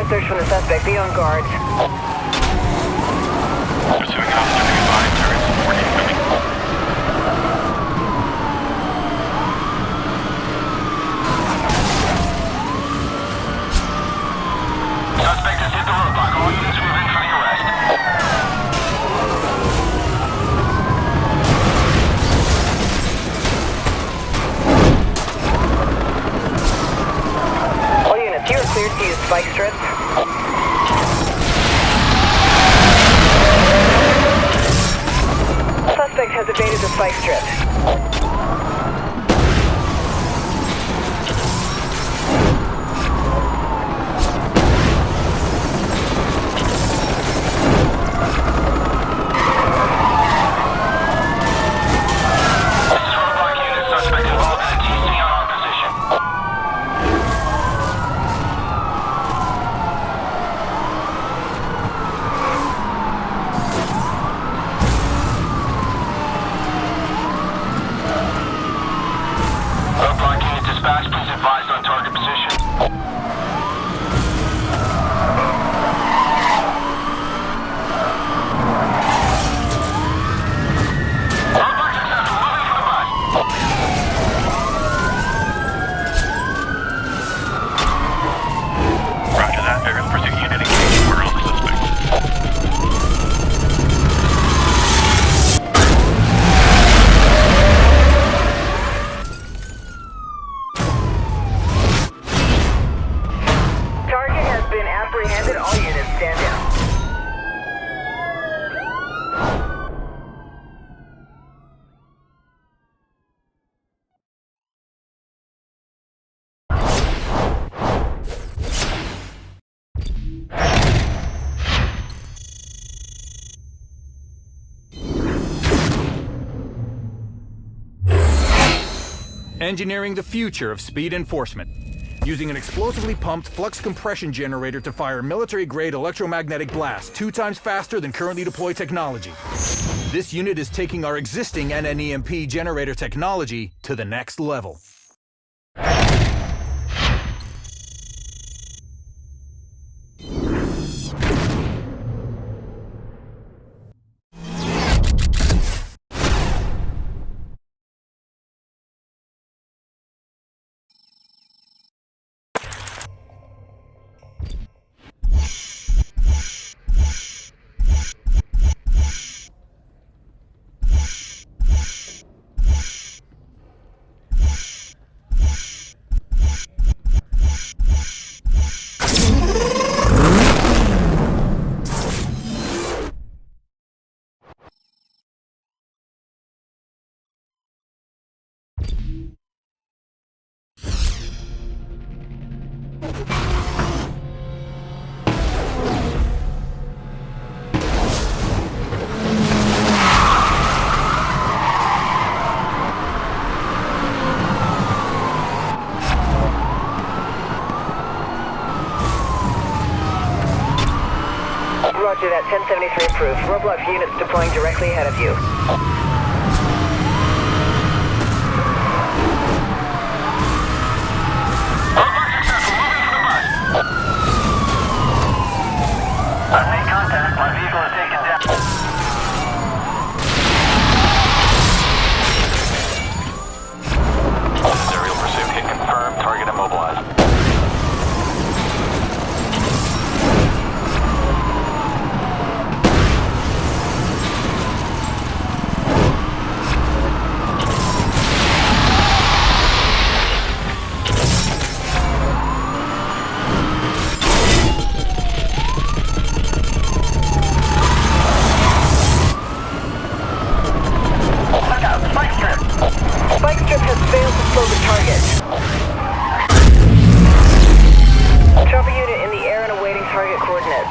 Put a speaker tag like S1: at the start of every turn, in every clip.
S1: a search from the suspect. Be on guard.
S2: Pursuing officer to advise turret support incoming. Suspect has hit the roadblock. All units move in for the arrest.
S1: All units, you are cleared to use spike strips. Suspect has evaded the spike strip.
S3: Engineering the future of speed enforcement. Using an explosively pumped flux compression generator to fire military-grade electromagnetic blasts 2 times faster than currently deployed technology. This unit is taking our existing NNEMP generator technology to the next level.
S1: Roger that, 1073 approved. Roadblock units deploying directly ahead of you.
S2: Roadblock successful. Moving for the bus. I've made contact. My vehicle is taken down. Aerial pursuit hit confirmed. Target immobilized.
S1: Spike strip has failed to slow the target. Chopper unit in the air and awaiting target coordinates.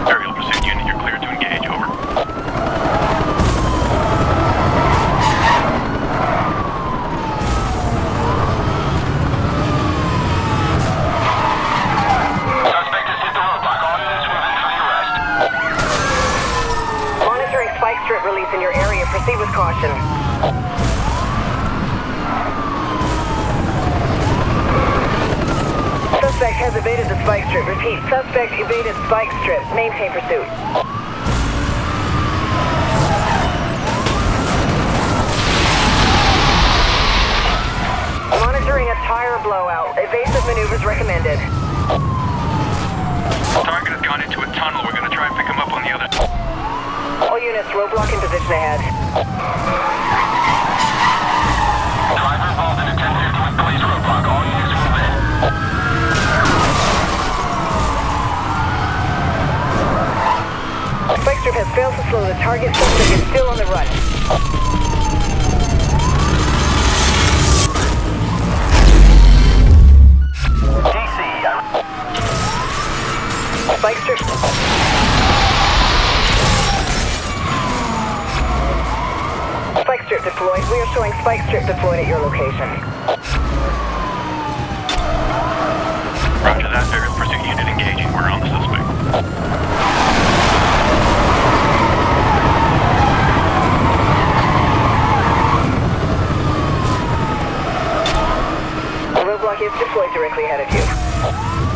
S2: Aerial pursuit unit, you're cleared to engage. Over.
S1: caution. Suspect has evaded the spike strip. Repeat, suspect evaded spike strip. Maintain pursuit. Monitoring a tire blowout. Evasive maneuvers recommended.
S2: Target has gone into a tunnel. We're gonna try and pick him up on the other.
S1: All units, roadblock in position ahead.
S2: Driver involved in a 1050 with police roadblock. All units move in.
S1: Spike strip has failed to slow the target. Suspect is still on the run. Spike strip. Spike strip deployed. We are showing spike strip deployed at your location.
S2: Roger that. Variable pursuit unit engaging. We're on the suspect.
S1: The roadblock is deployed directly ahead of you.